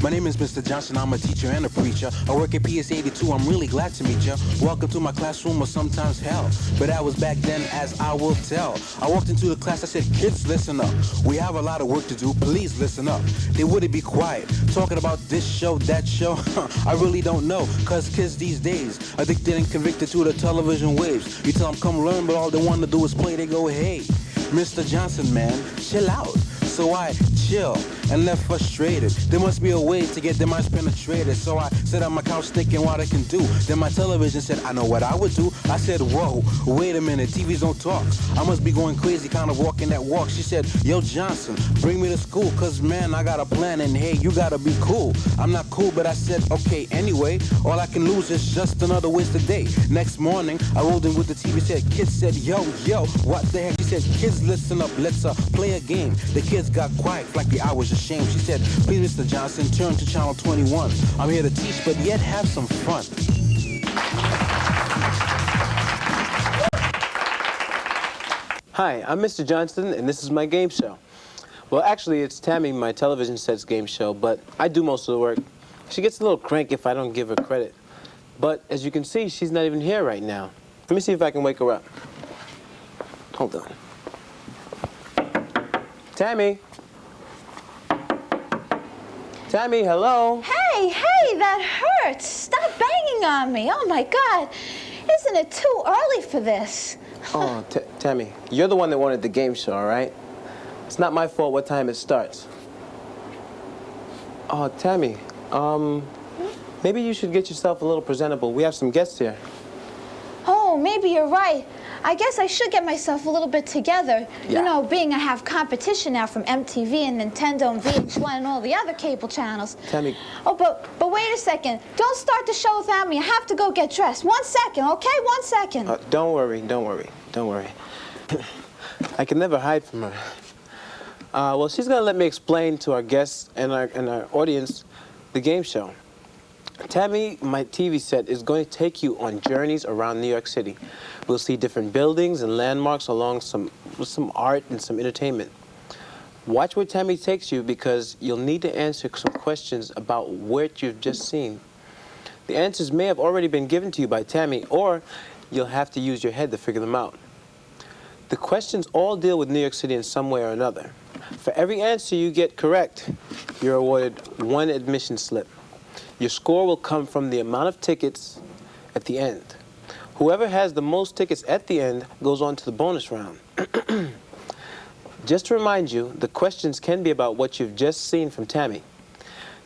My name is Mr. Johnson, I'm a teacher and a preacher. I work at PS42, I'm really glad to meet ya. Welcome to my classroom or sometimes hell. But I was back then, as I will tell. I walked into the class, I said, kids, listen up. We have a lot of work to do, please listen up. They wouldn't be quiet, talking about this show, that show. I really don't know, cause kids these days, addicted and convicted to the television waves. You tell them come learn, but all they want to do is play, they go, hey, Mr. Johnson, man, chill out. So I chill and left frustrated. There must be a way to get their minds penetrated. So I sat on my couch thinking what I can do. Then my television said, I know what I would do. I said, whoa, wait a minute, TVs don't talk. I must be going crazy, kind of walking that walk. She said, yo, Johnson, bring me to school, cause man, I got a plan and hey, you gotta be cool. I'm not cool, but I said, okay, anyway, all I can lose is just another wasted day. Next morning, I rolled in with the TV, said, kids said, yo, what the heck? She said, kids, listen up, let's play a game. The kids got quiet like the I was ashamed. She said, please, Mr. Johnson, turn to channel 21. I'm here to teach, but yet have some fun. Hi, I'm Mr. Johnson, and this is my game show. Well, actually, it's Tammy, my television set's game show, but I do most of the work. She gets a little cranky if I don't give her credit. But as you can see, she's not even here right now. Let me see if I can wake her up. Hold on. Tammy? Tammy, hello? Hey, that hurts. Stop banging on me. Oh, my God. Isn't it too early for this? Oh, Tammy, you're the one that wanted the game show, all right? It's not my fault what time it starts. Oh, Tammy, maybe you should get yourself a little presentable. We have some guests here. Oh, maybe you're right. I guess I should get myself a little bit together. Yeah. You know, being I have competition now from MTV and Nintendo and VH1 and all the other cable channels. Tammy. Oh, but wait a second. Don't start the show without me. I have to go get dressed. 1 second, okay? 1 second. Don't worry. I can never hide from her. Well, she's gonna let me explain to our guests and our audience the game show. Tammy, my TV set, is going to take you on journeys around New York City. We'll see different buildings and landmarks along with some art and some entertainment. Watch where Tammy takes you because you'll need to answer some questions about what you've just seen. The answers may have already been given to you by Tammy, or you'll have to use your head to figure them out. The questions all deal with New York City in some way or another. For every answer you get correct, you're awarded 1 admission slip. Your score will come from the amount of tickets at the end. Whoever has the most tickets at the end goes on to the bonus round. Just to remind you, the questions can be about what you've just seen from Tammy.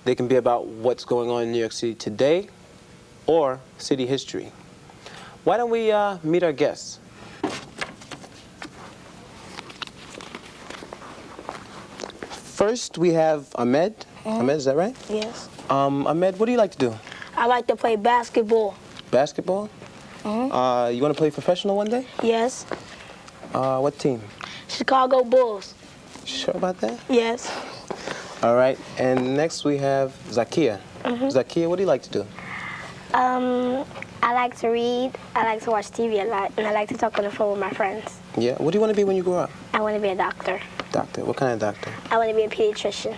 They can be about what's going on in New York City today or city history. Why don't we meet our guests? First, we have Ahmed. Ahmed, is that right? Yes. Ahmed, what do you like to do? I like to play basketball. Basketball? You want to play professional one day? Yes. What team? Chicago Bulls. Sure about that? Yes. All right, and next we have Zakia. Zakia, what do you like to do? I like to read, I like to watch TV a lot, and I like to talk on the phone with my friends. Yeah, what do you want to be when you grow up? I want to be a doctor. Doctor, what kind of doctor? I want to be a pediatrician.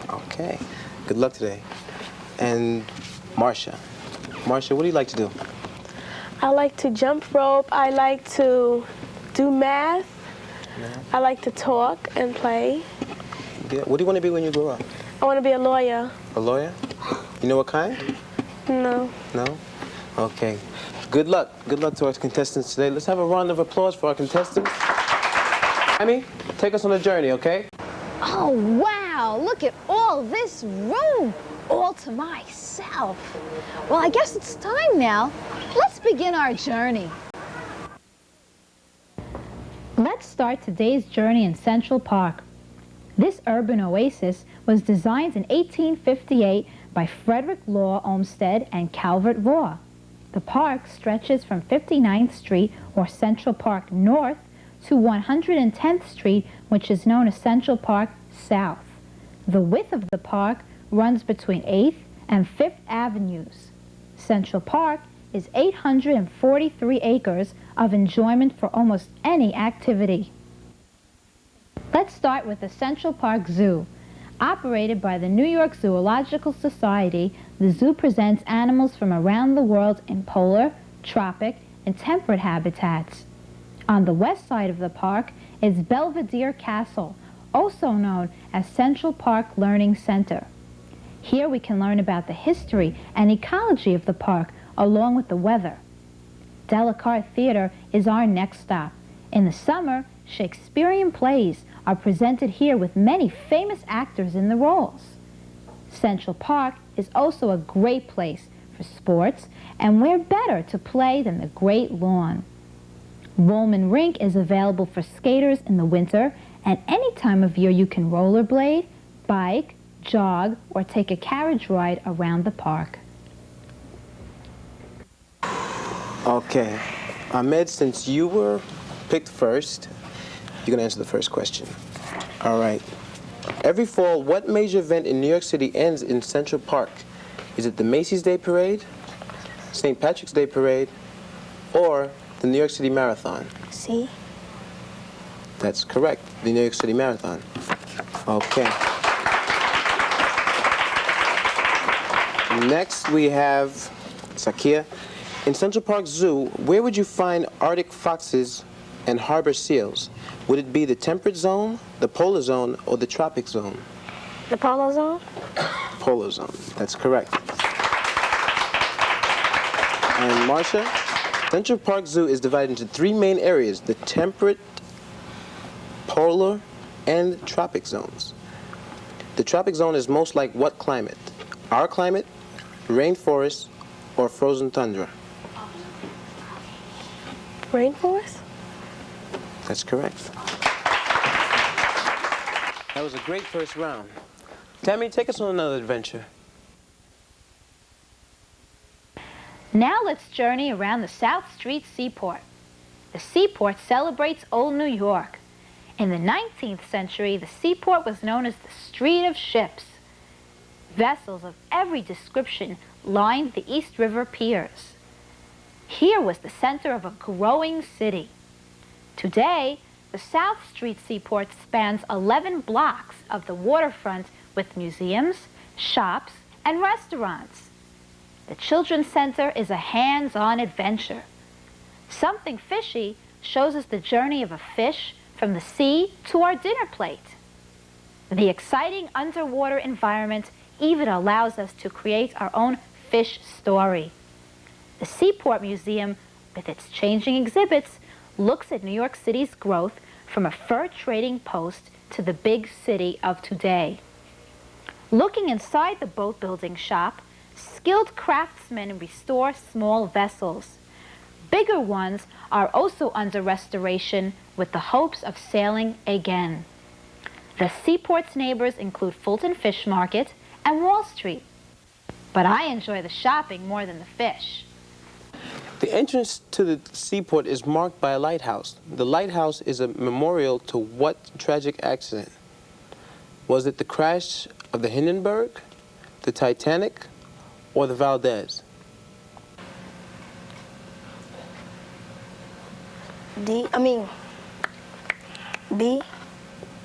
Okay, good luck today. And Marcia. Marcia, what do you like to do? I like to jump rope. I like to do math. I like to talk and play. Yeah, what do you want to be when you grow up? I want to be a lawyer. A lawyer? You know what kind? No. No? Okay. Good luck. Good luck to our contestants today. Let's have a round of applause for our contestants. Amy, take us on a journey, okay? Oh, wow. Look at all this room. All to myself. Well, I guess it's time now. Let's begin our journey. Let's start today's journey in Central Park. This urban oasis was designed in 1858 by Frederick Law Olmsted and Calvert Vaugh. The park stretches from 59th Street, or Central Park North, to 110th Street, which is known as Central Park South. The width of the park runs between 8th and 5th Avenues. Central Park is 843 acres of enjoyment for almost any activity. Let's start with the Central Park Zoo. Operated by the New York Zoological Society, the zoo presents animals from around the world in polar, tropic, and temperate habitats. On the west side of the park is Belvedere Castle, also known as Central Park Learning Center. Here we can learn about the history and ecology of the park, along with the weather. Delacarte Theater is our next stop. In the summer, Shakespearean plays are presented here with many famous actors in the roles. Central Park is also a great place for sports, and where better to play than the great lawn. Woolman Rink is available for skaters in the winter, and any time of year you can rollerblade, bike, jog, or take a carriage ride around the park. Okay. Ahmed, since you were picked first, you're going to answer the first question. All right. Every fall, what major event in New York City ends in Central Park? Is it the Macy's Day Parade, St. Patrick's Day Parade, or the New York City Marathon? See? That's correct. The New York City Marathon. Okay. Next, we have Zakia. In Central Park Zoo, where would you find Arctic foxes and harbor seals? Would it be the temperate zone, the polar zone, or the tropic zone? The polo zone? Polar zone. That's correct. And Marcia, Central Park Zoo is divided into three main areas: the temperate, polar, and tropic zones. The tropic zone is most like what climate? Our climate, rainforest, or frozen tundra? Rainforest? That's correct. That was a great first round. Tammy, take us on another adventure. Now let's journey around the South Street Seaport. The seaport celebrates Old New York. In the 19th century, the seaport was known as the Street of Ships. Vessels of every description lined the East River piers. Here was the center of a growing city. Today, the South Street Seaport spans 11 blocks of the waterfront with museums, shops, and restaurants. The Children's Center is a hands-on adventure. Something Fishy shows us the journey of a fish from the sea to our dinner plate. The exciting underwater environment even allows us to create our own fish story. The Seaport Museum, with its changing exhibits, looks at New York City's growth from a fur trading post to the big city of today. Looking inside the boat building shop, skilled craftsmen restore small vessels. Bigger ones are also under restoration with the hopes of sailing again. The Seaport's neighbors include Fulton Fish Market and Wall Street. But I enjoy the shopping more than the fish. The entrance to the seaport is marked by a lighthouse. The lighthouse is a memorial to what tragic accident? Was it the crash of the Hindenburg, the Titanic, or the Valdez? B.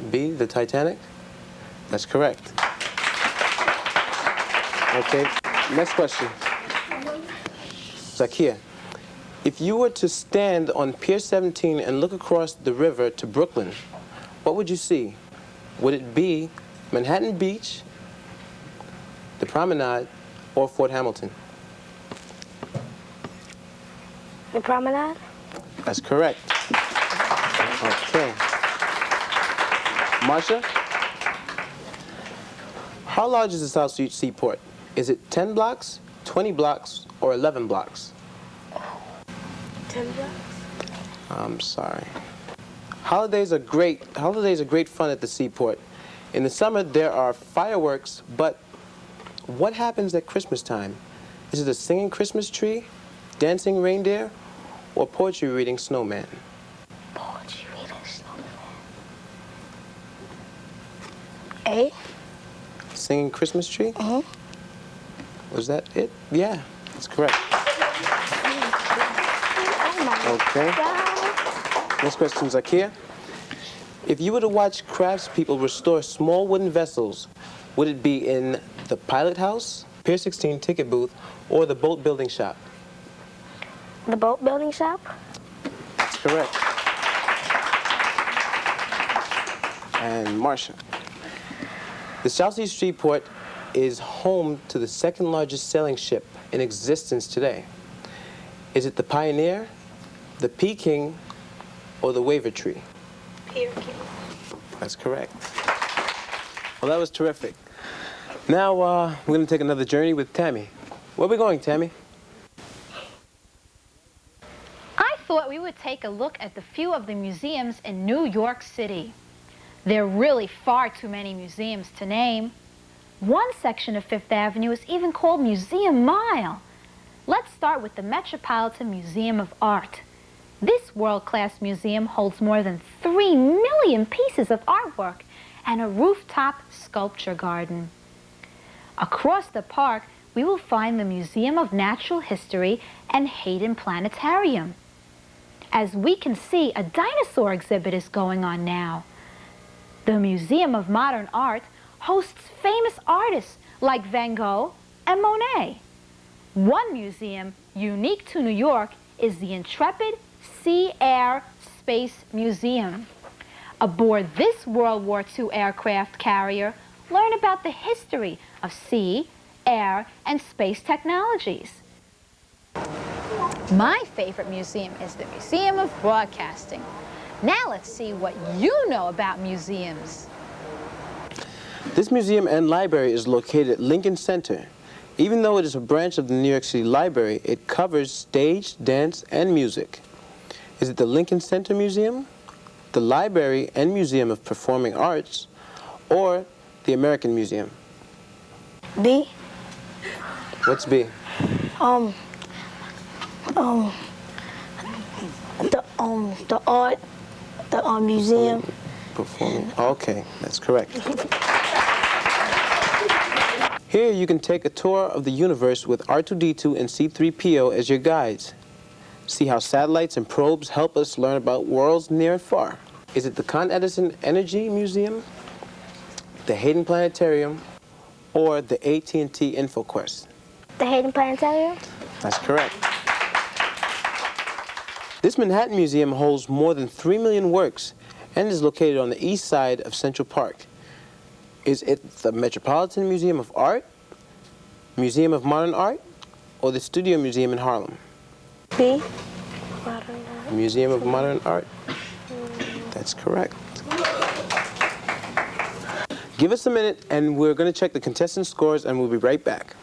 B, the Titanic? That's correct. Okay, next question. Zakia, if you were to stand on Pier 17 and look across the river to Brooklyn, what would you see? Would it be Manhattan Beach, the Promenade, or Fort Hamilton? The Promenade? That's correct. Okay. Marcia, how large is the South Street Seaport? Is it 10 blocks, 20 blocks, or 11 blocks? 10 blocks? I'm sorry. Holidays are great fun at the seaport. In the summer, there are fireworks, but what happens at Christmas time? Is it a singing Christmas tree, dancing reindeer, or poetry reading snowman? Poetry reading snowman. A. Singing Christmas tree? Uh-huh. Was that it? Yeah, that's correct. Oh my Okay. God. Next question, Zakia. If you were to watch craftspeople restore small wooden vessels, Would it be in the Pilot House, Pier 16 ticket booth, or the boat building shop? The boat building shop? That's correct. And Marcia. The South Sea Street Port is home to the second largest sailing ship in existence today. Is it the Pioneer, the Peking, or the Wavertree? Peking. That's correct. Well, that was terrific. Now, we're going to take another journey with Tammy. Where are we going, Tammy? I thought we would take a look at the few of the museums in New York City. There are really far too many museums to name. One section of Fifth Avenue is even called Museum Mile. Let's start with the Metropolitan Museum of Art. This world-class museum holds more than 3 million pieces of artwork and a rooftop sculpture garden. Across the park, we will find the Museum of Natural History and Hayden Planetarium. As we can see, a dinosaur exhibit is going on now. The Museum of Modern Art hosts famous artists like Van Gogh and Monet. One museum unique to New York is the Intrepid Sea Air Space Museum. Aboard this World War II aircraft carrier, learn about the history of sea, air, and space technologies. My favorite museum is the Museum of Broadcasting. Now let's see what you know about museums. This museum and library is located at Lincoln Center. Even though it is a branch of the New York City Library, it covers stage, dance, and music. Is it the Lincoln Center Museum, the Library and Museum of Performing Arts, or the American Museum? B. What's B? The art museum. Performing. Okay, that's correct. Here you can take a tour of the universe with R2-D2 and C-3PO as your guides. See how satellites and probes help us learn about worlds near and far. Is it the Con Edison Energy Museum, the Hayden Planetarium, or the AT&T InfoQuest? The Hayden Planetarium? That's correct. This Manhattan Museum holds more than 3 million works and is located on the east side of Central Park. Is it the Metropolitan Museum of Art, Museum of Modern Art, or the Studio Museum in Harlem? B. Museum of Modern Art. That's correct. Give us a minute and we're going to check the contestant scores and we'll be right back.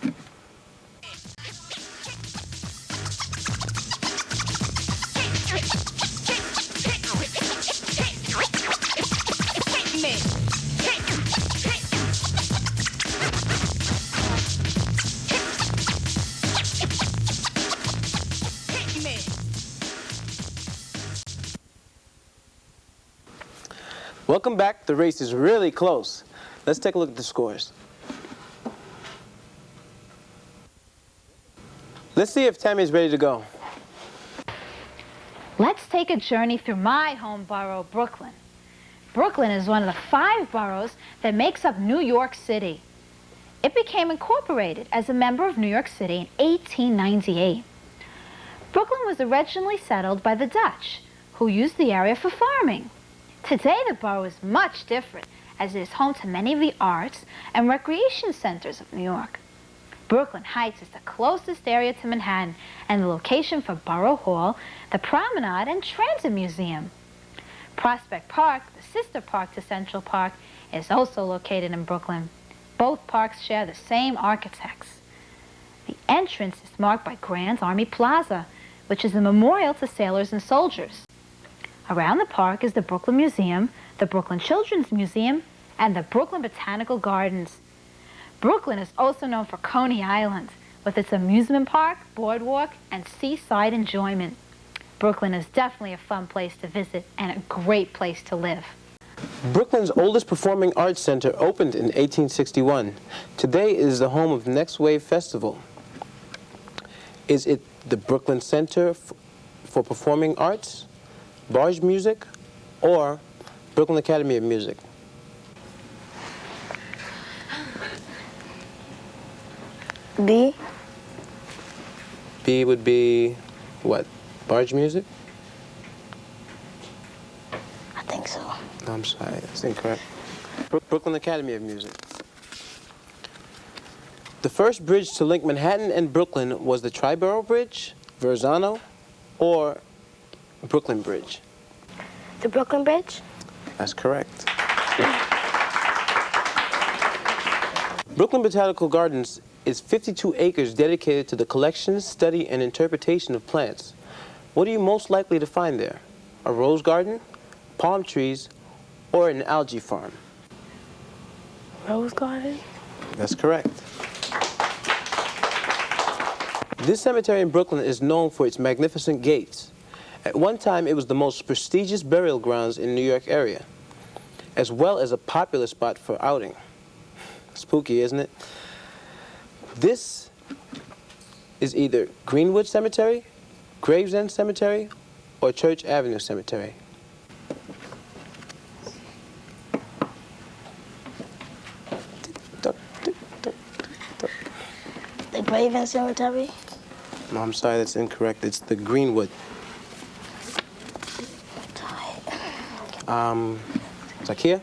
Welcome back. The race is really close. Let's take a look at the scores. Let's see if Tammy's ready to go. Let's take a journey through my home borough, Brooklyn. Brooklyn is one of the 5 boroughs that makes up New York City. It became incorporated as a member of New York City in 1898. Brooklyn was originally settled by the Dutch, who used the area for farming. Today, the borough is much different, as it is home to many of the arts and recreation centers of New York. Brooklyn Heights is the closest area to Manhattan and the location for Borough Hall, the Promenade, and Transit Museum. Prospect Park, the sister park to Central Park, is also located in Brooklyn. Both parks share the same architects. The entrance is marked by Grand Army Plaza, which is a memorial to sailors and soldiers. Around the park is the Brooklyn Museum, the Brooklyn Children's Museum, and the Brooklyn Botanical Gardens. Brooklyn is also known for Coney Island, with its amusement park, boardwalk, and seaside enjoyment. Brooklyn is definitely a fun place to visit and a great place to live. Brooklyn's oldest performing arts center opened in 1861. Today it is the home of the Next Wave Festival. Is it the Brooklyn Center for Performing Arts, Barge Music, or Brooklyn Academy of Music? B. B would be what? Barge music? I think so. No, I'm sorry, that's incorrect. Brooklyn Academy of Music. The first bridge to link Manhattan and Brooklyn was the Triborough Bridge, Verrazano, or Brooklyn Bridge. The Brooklyn Bridge? That's correct. Brooklyn Botanical Gardens is 52 acres dedicated to the collection, study, and interpretation of plants. What are you most likely to find there? A rose garden, palm trees, or an algae farm? Rose garden? That's correct. This cemetery in Brooklyn is known for its magnificent gates. At one time, it was the most prestigious burial grounds in the New York area, as well as a popular spot for outing. Spooky, isn't it? This is either Greenwood Cemetery, Gravesend Cemetery, or Church Avenue Cemetery. The Gravesend Cemetery. No, I'm sorry, that's incorrect. It's the Greenwood. Zakia?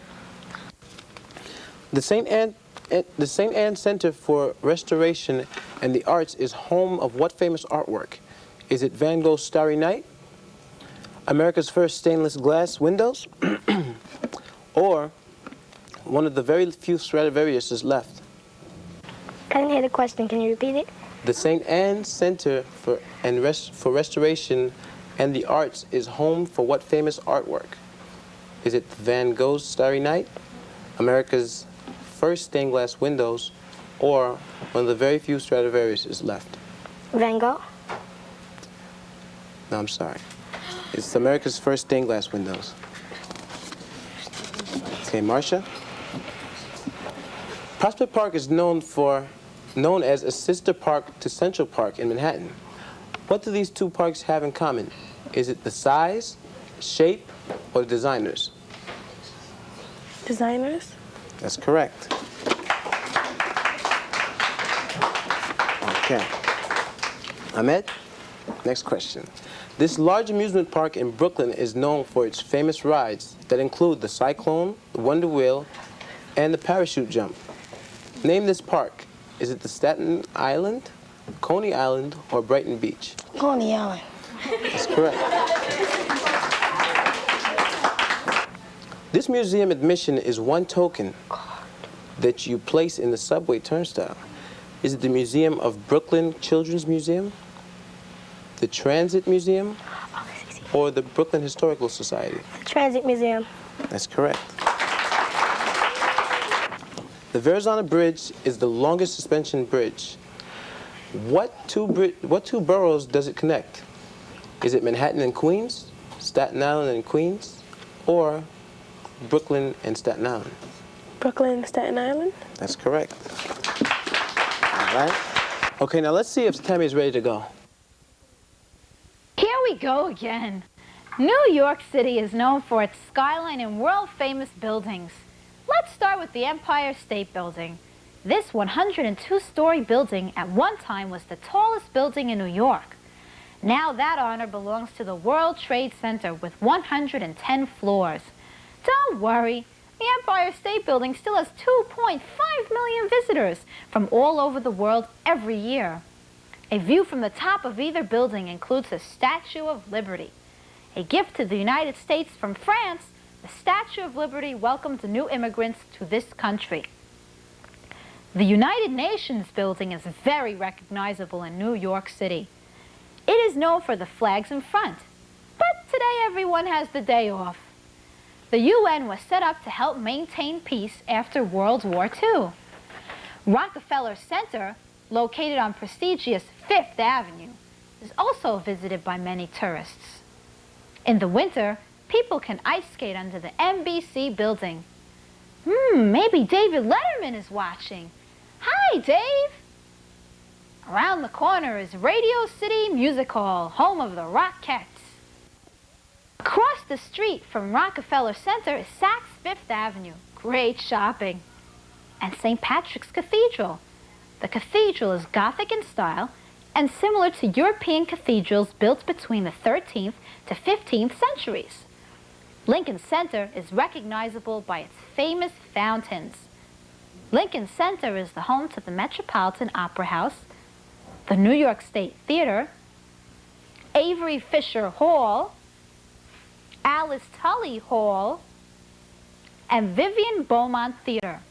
The St. Anne Center for Restoration and the Arts is home of what famous artwork? Is it Van Gogh's Starry Night, America's first stainless glass windows, or one of the very few Stradivariuses left? I didn't hear the question. Can you repeat it? The St. Anne Center for Restoration and the Arts is home for what famous artwork? Is it Van Gogh's Starry Night, America's first stained glass windows, or one of the very few Stradivariuses left? Van Gogh? No, I'm sorry. It's America's first stained glass windows. Okay, Marcia? Prospect Park is known as a sister park to Central Park in Manhattan. What do these two parks have in common? Is it the size, shape, or designers? Designers? That's correct. Okay. Ahmed, next question. This large amusement park in Brooklyn is known for its famous rides that include the Cyclone, the Wonder Wheel, and the parachute jump. Name this park. Is it the Staten Island, Coney Island, or Brighton Beach? Coney Island. That's correct. This museum admission is one token that you place in the subway turnstile. Is it the Museum of Brooklyn Children's Museum, the Transit Museum, or the Brooklyn Historical Society? The Transit Museum. That's correct. The Verrazano Bridge is the longest suspension bridge. What two boroughs does it connect? Is it Manhattan and Queens, Staten Island and Queens, or Brooklyn and Staten Island? Brooklyn, Staten Island? That's correct. All right. Okay, now let's see if Tammy is ready to go. Here we go again. New York City is known for its skyline and world-famous buildings. Let's start with the Empire State Building. This 102-story building at one time was the tallest building in New York. Now that honor belongs to the World Trade Center with 110 floors. Don't worry, the Empire State Building still has 2.5 million visitors from all over the world every year. A view from the top of either building includes the Statue of Liberty. A gift to the United States from France, the Statue of Liberty welcomed the new immigrants to this country. The United Nations building is very recognizable in New York City. It is known for the flags in front, but today everyone has the day off. The UN was set up to help maintain peace after World War II. Rockefeller Center, located on prestigious Fifth Avenue, is also visited by many tourists. In the winter, people can ice skate under the NBC building. Maybe David Letterman is watching. Hi, Dave! Around the corner is Radio City Music Hall, home of the Rockettes. Across the street from Rockefeller Center is Saks Fifth Avenue. Great shopping. And St. Patrick's Cathedral. The cathedral is Gothic in style and similar to European cathedrals built between the 13th to 15th centuries. Lincoln Center is recognizable by its famous fountains. Lincoln Center is the home to the Metropolitan Opera House, the New York State Theater, Avery Fisher Hall, Alice Tully Hall, and Vivian Beaumont Theater.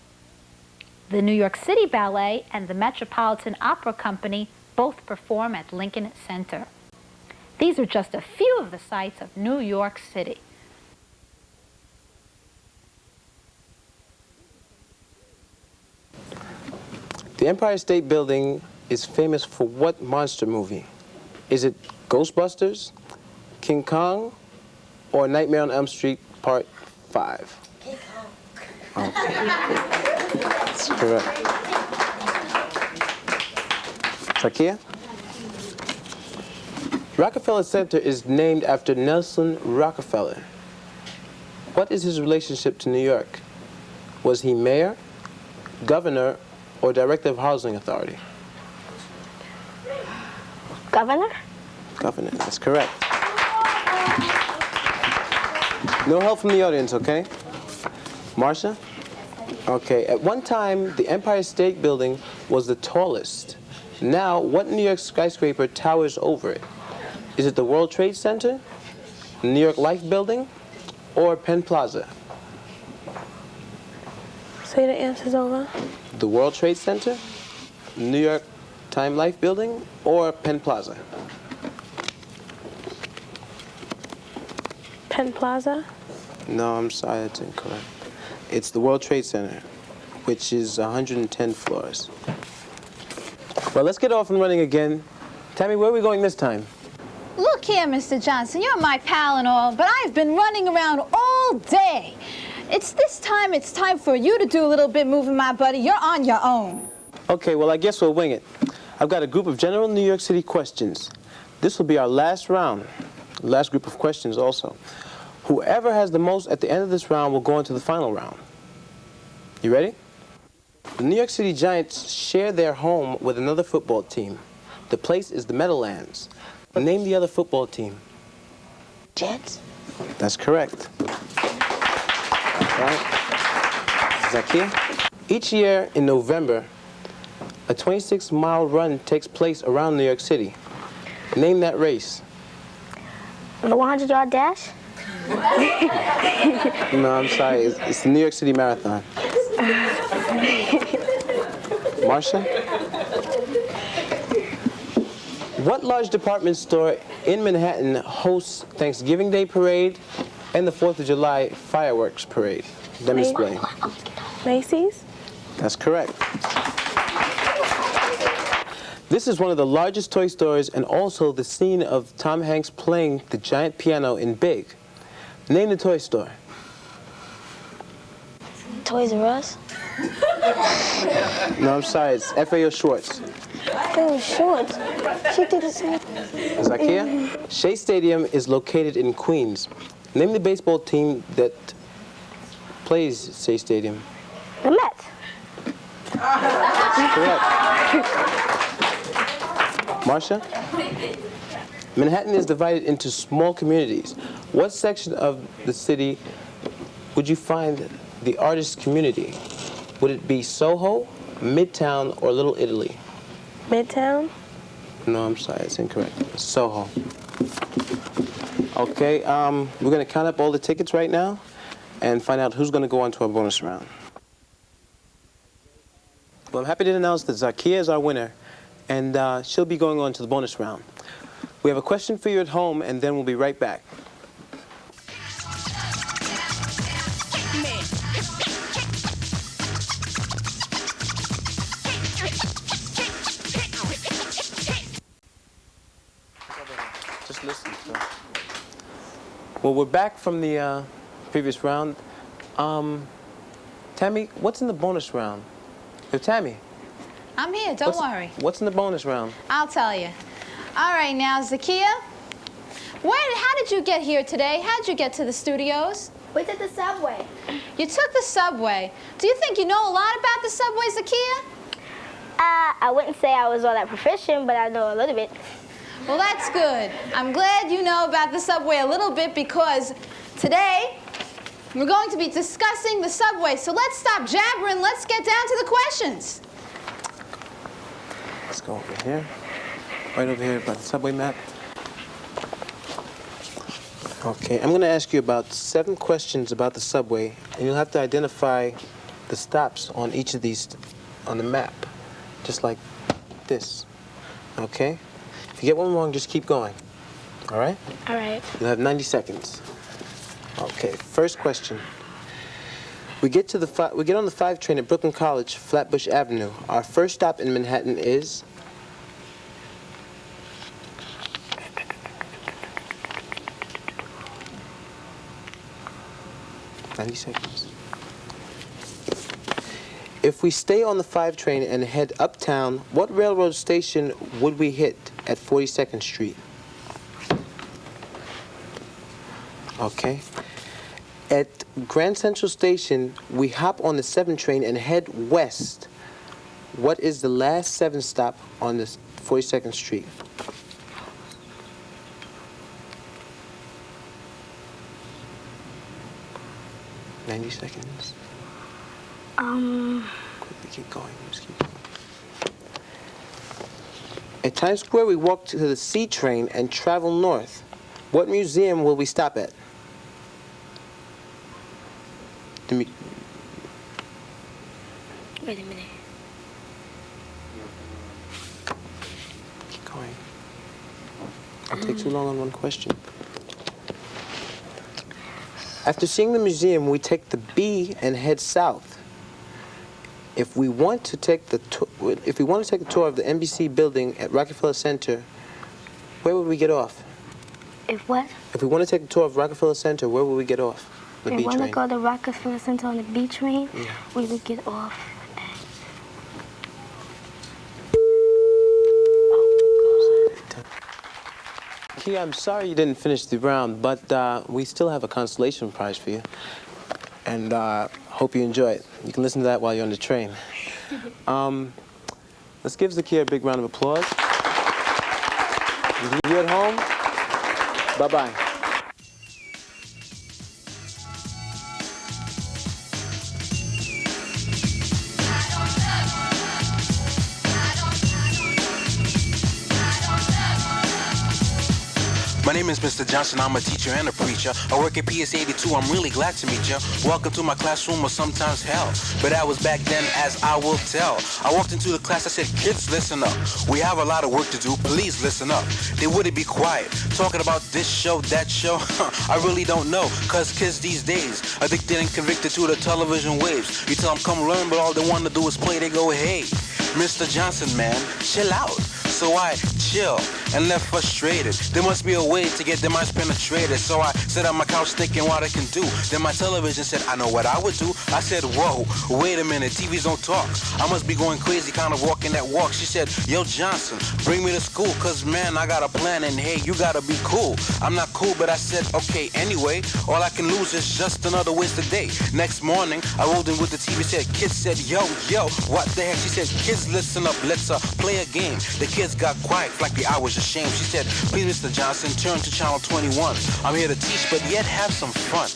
The New York City Ballet and the Metropolitan Opera Company both perform at Lincoln Center. These are just a few of the sights of New York City. The Empire State Building is famous for what monster movie? Is it Ghostbusters, King Kong, or Nightmare on Elm Street Part 5? King Kong. Okay. That's correct. Zakia? Rockefeller Center is named after Nelson Rockefeller. What is his relationship to New York? Was he mayor, governor, or director of housing authority? Governor? Governor, that's correct. No help from the audience, okay? Marcia? Okay, at one time, the Empire State Building was the tallest. Now, what New York skyscraper towers over it? Is it the World Trade Center, New York Life Building, or Penn Plaza? Say the answers over. The World Trade Center, New York Time Life Building, or Penn Plaza? Penn Plaza? No, I'm sorry, that's incorrect. It's the World Trade Center, which is 110 floors. Well, let's get off and running again. Tammy, where are we going this time? Look here, Mr. Johnson, you're my pal and all, but I've been running around all day. It's time for you to do a little bit moving, my buddy. You're on your own. Okay, well, I guess we'll wing it. I've got a group of general New York City questions. This will be our last round, last group of questions also. Whoever has the most at the end of this round will go into the final round. You ready? The New York City Giants share their home with another football team. The place is the Meadowlands. Name the other football team. Jets? That's correct. Right. Zakia? Each year in November, a 26-mile run takes place around New York City. Name that race. The 100-yard dash? No, I'm sorry. It's the New York City Marathon. Marcia? What large department store in Manhattan hosts Thanksgiving Day Parade and the 4th of July fireworks parade? Display. Macy's? That's correct. This is one of the largest toy stores and also the scene of Tom Hanks playing the giant piano in Big. Name the toy store. Toys R Us? No, I'm sorry. It's FAO Schwartz. Oh, shorts. She did the same. Zakia? Shea Stadium is located in Queens. Name the baseball team that plays Shea Stadium. The Mets. Correct. Marcia? Manhattan is divided into small communities. What section of the city would you find the artist community? Would it be Soho, Midtown, or Little Italy? Midtown? No, I'm sorry, it's incorrect. Soho. Okay, we're going to count up all the tickets right now and find out who's going to go on to our bonus round. Well, I'm happy to announce that Zakia is our winner, and she'll be going on to the bonus round. We have a question for you at home, and then we'll be right back. Just listen. Well, we're back from the previous round. Tammy, what's in the bonus round? Hey, Tammy. I'm here, don't worry. What's in the bonus round? I'll tell you. All right, now, Zakia, how did you get here today? How did you get to the studios? We took the subway. You took the subway. Do you think you know a lot about the subway, Zakia? I wouldn't say I was all that proficient, but I know a little bit. Well, that's good. I'm glad you know about the subway a little bit because today we're going to be discussing the subway. So let's stop jabbering. Let's get down to the questions. Let's go over here. Right over here about the subway map. Okay, I'm going to ask you about 7 questions about the subway, and you'll have to identify the stops on each of these on the map, just like this. Okay? If you get one wrong, just keep going. All right? All right. You'll have 90 seconds. Okay, first question. We get on the 5 train at Brooklyn College, Flatbush Avenue. Our first stop in Manhattan is? "90 seconds. If we stay on the 5 train and head uptown, what railroad station would we hit at 42nd Street? Okay. At Grand Central Station, we hop on the 7 train and head west. What is the last 7 stop on this 42nd Street? "90 seconds. Quickly keep going. Just keep going. At Times Square, we walk to the C train and travel north. What museum will we stop at? Wait a minute. Keep going. I'll take too long on one question. After seeing the museum, we take the B and head south. If we want to take the tour of the NBC building at Rockefeller Center, where would we get off? If what? If we want to take a tour of Rockefeller Center, where would we get off? The We B want to train. go to Rockefeller Center on the B train. Yeah. We would get off. Kia, I'm sorry you didn't finish the round, but we still have a consolation prize for you. And hope you enjoy it. You can listen to that while you're on the train. Let's give Zakia a big round of applause. You at home? Bye-bye. My name is Mr. Johnson, I'm a teacher and a preacher. I work at PS42, I'm really glad to meet you. Welcome to my classroom or sometimes hell. But that was back then, as I will tell. I walked into the class, I said, kids, listen up. We have a lot of work to do, please listen up. They wouldn't be quiet, talking about this show, that show. I really don't know, cause kids these days, addicted and convicted to the television waves. You tell them come learn, but all they want to do is play, they go, hey, Mr. Johnson, man, chill out. So I chill and left frustrated. There must be a way to get their minds penetrated. So I sat on my couch thinking what I can do. Then my television said, I know what I would do. I said, whoa, wait a minute, TVs don't talk. I must be going crazy, kind of walking that walk. She said, yo, Johnson, bring me to school, cause man, I got a plan and hey, you gotta be cool. I'm not cool, but I said, okay, anyway, all I can lose is just another wasted day. Next morning, I rolled in with the TV, said, kids said, yo, what the heck? She said, kids, listen up, let's play a game. The kids got quiet like the I was ashamed. She said, please, Mr. Johnson, turn to channel 21. I'm here to teach, but yet have some fun.